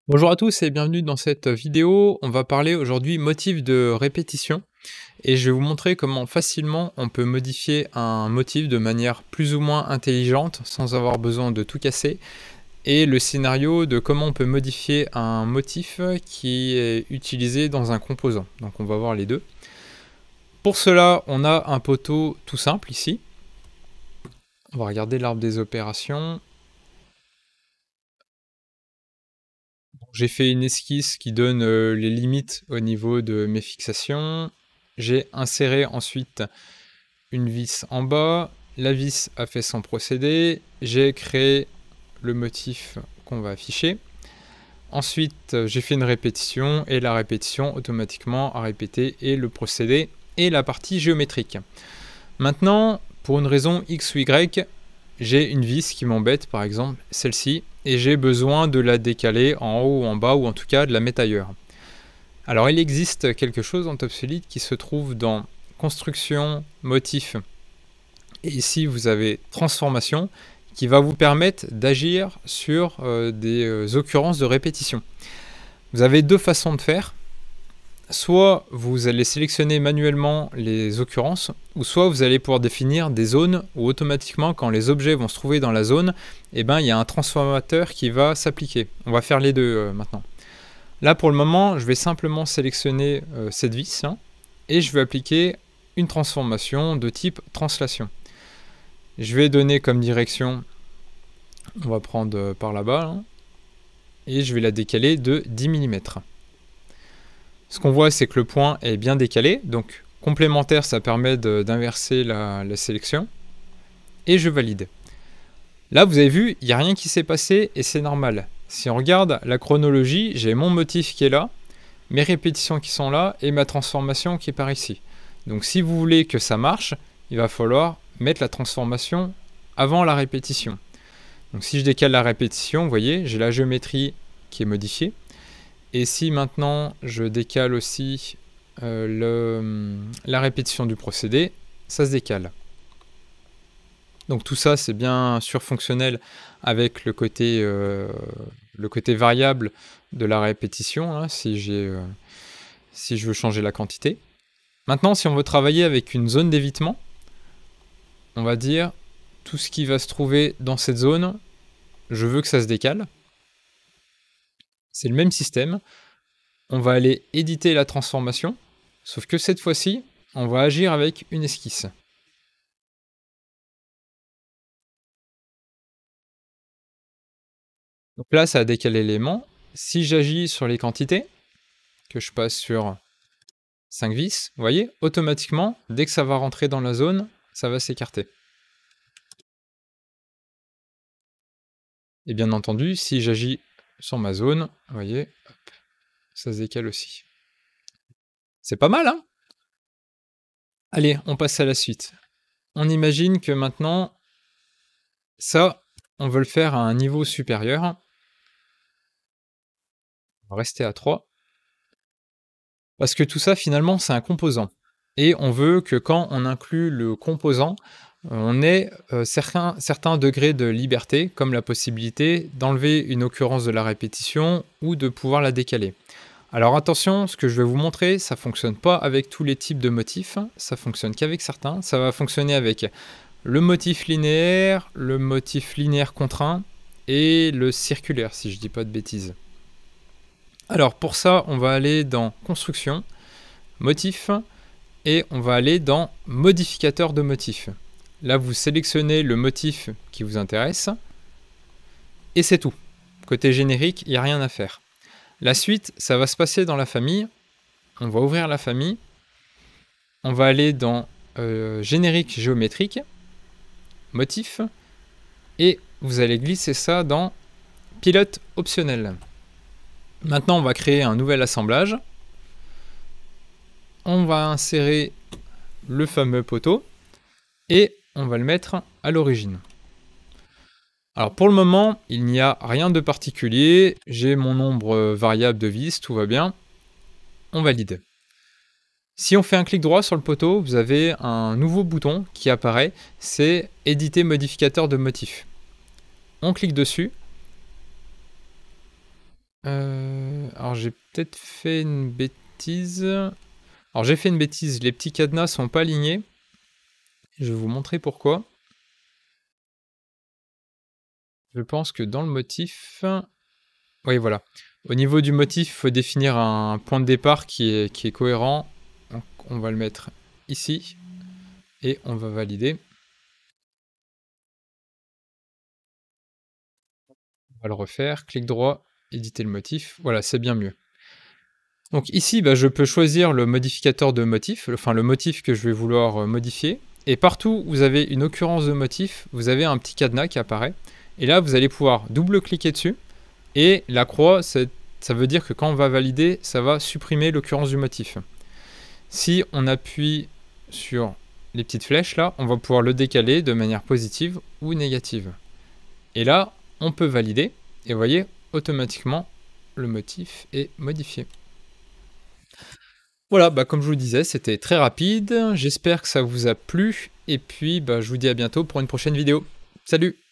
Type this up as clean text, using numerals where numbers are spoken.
Bonjour à tous et bienvenue dans cette vidéo. On va parler aujourd'hui motif de répétition et je vais vous montrer comment facilement on peut modifier un motif de manière plus ou moins intelligente sans avoir besoin de tout casser et le scénario de comment on peut modifier un motif qui est utilisé dans un composant. Donc on va voir les deux. Pour cela, on a un poteau tout simple ici. On va regarder l'arbre des opérations. J'ai fait une esquisse qui donne les limites au niveau de mes fixations. J'ai inséré ensuite une vis en bas. La vis a fait son procédé. J'ai créé le motif qu'on va afficher. Ensuite, j'ai fait une répétition et la répétition automatiquement a répété et le procédé et la partie géométrique. Maintenant, pour une raison X ou Y, j'ai une vis qui m'embête, par exemple celle-ci, et j'ai besoin de la décaler en haut ou en bas, ou en tout cas de la mettre ailleurs. Alors il existe quelque chose en TopSolid qui se trouve dans construction, motif, et ici vous avez transformation, qui va vous permettre d'agir sur des occurrences de répétition. Vous avez deux façons de faire. Soit vous allez sélectionner manuellement les occurrences, ou soit vous allez pouvoir définir des zones où automatiquement quand les objets vont se trouver dans la zone, il y a un transformateur qui va s'appliquer. On va faire les deux maintenant. Là pour le moment, je vais simplement sélectionner cette vis hein, et je vais appliquer une transformation de type translation. Je vais donner comme direction, on va prendre par là-bas, hein, et je vais la décaler de 10 mm. Ce qu'on voit, c'est que le point est bien décalé, donc complémentaire, ça permet d'inverser la sélection, et je valide. Là, vous avez vu, il n'y a rien qui s'est passé, et c'est normal. Si on regarde la chronologie, j'ai mon motif qui est là, mes répétitions qui sont là, et ma transformation qui est par ici. Donc si vous voulez que ça marche, il va falloir mettre la transformation avant la répétition. Donc si je décale la répétition, vous voyez, j'ai la géométrie qui est modifiée. Et si maintenant je décale aussi la répétition du procédé, ça se décale. Donc tout ça c'est bien sûr fonctionnel avec le côté variable de la répétition, hein, si je veux changer la quantité. Maintenant si on veut travailler avec une zone d'évitement, on va dire tout ce qui va se trouver dans cette zone, je veux que ça se décale. C'est le même système. On va aller éditer la transformation, sauf que cette fois-ci, on va agir avec une esquisse. Donc là, ça a décalé l'élément. Si j'agis sur les quantités, que je passe sur 5 vis, vous voyez, automatiquement, dès que ça va rentrer dans la zone, ça va s'écarter. Et bien entendu, si j'agis sur ma zone, vous voyez, hop, ça se décale aussi. C'est pas mal, hein? Allez, on passe à la suite. On imagine que maintenant, ça, on veut le faire à un niveau supérieur. On va rester à 3. Parce que tout ça, finalement, c'est un composant. Et on veut que quand on inclut le composant, on ait certains degrés de liberté, comme la possibilité d'enlever une occurrence de la répétition ou de pouvoir la décaler. Alors attention, ce que je vais vous montrer, ça ne fonctionne pas avec tous les types de motifs, ça fonctionne qu'avec certains. Ça va fonctionner avec le motif linéaire contraint et le circulaire, si je ne dis pas de bêtises. Alors pour ça, on va aller dans construction, motif, et on va aller dans modificateur de motif. Là, vous sélectionnez le motif qui vous intéresse, et c'est tout. Côté générique, il n'y a rien à faire. La suite, ça va se passer dans la famille. On va ouvrir la famille. On va aller dans générique géométrique, motif, et vous allez glisser ça dans pilote optionnel. Maintenant, on va créer un nouvel assemblage. On va insérer le fameux poteau et on va le mettre à l'origine. Alors pour le moment, il n'y a rien de particulier. J'ai mon nombre variable de vis, tout va bien. On valide. Si on fait un clic droit sur le poteau, vous avez un nouveau bouton qui apparaît, c'est éditer modificateur de motif. On clique dessus. Alors j'ai peut-être fait une bêtise. Alors j'ai fait une bêtise, les petits cadenas sont pas alignés. Je vais vous montrer pourquoi. Je pense que dans le motif... Oui, voilà. Au niveau du motif, il faut définir un point de départ qui est cohérent. Donc on va le mettre ici. Et on va valider. On va le refaire. Clic droit, éditer le motif. Voilà, c'est bien mieux. Donc ici, bah, je peux choisir le modificateur de motif, enfin le motif que je vais vouloir modifier. Et partout où vous avez une occurrence de motif, vous avez un petit cadenas qui apparaît. Et là, vous allez pouvoir double-cliquer dessus. Et la croix, ça veut dire que quand on va valider, ça va supprimer l'occurrence du motif. Si on appuie sur les petites flèches là, on va pouvoir le décaler de manière positive ou négative. Et là, on peut valider. Et vous voyez, automatiquement, le motif est modifié. Voilà, bah comme je vous le disais, c'était très rapide. J'espère que ça vous a plu. Et puis, bah, je vous dis à bientôt pour une prochaine vidéo. Salut!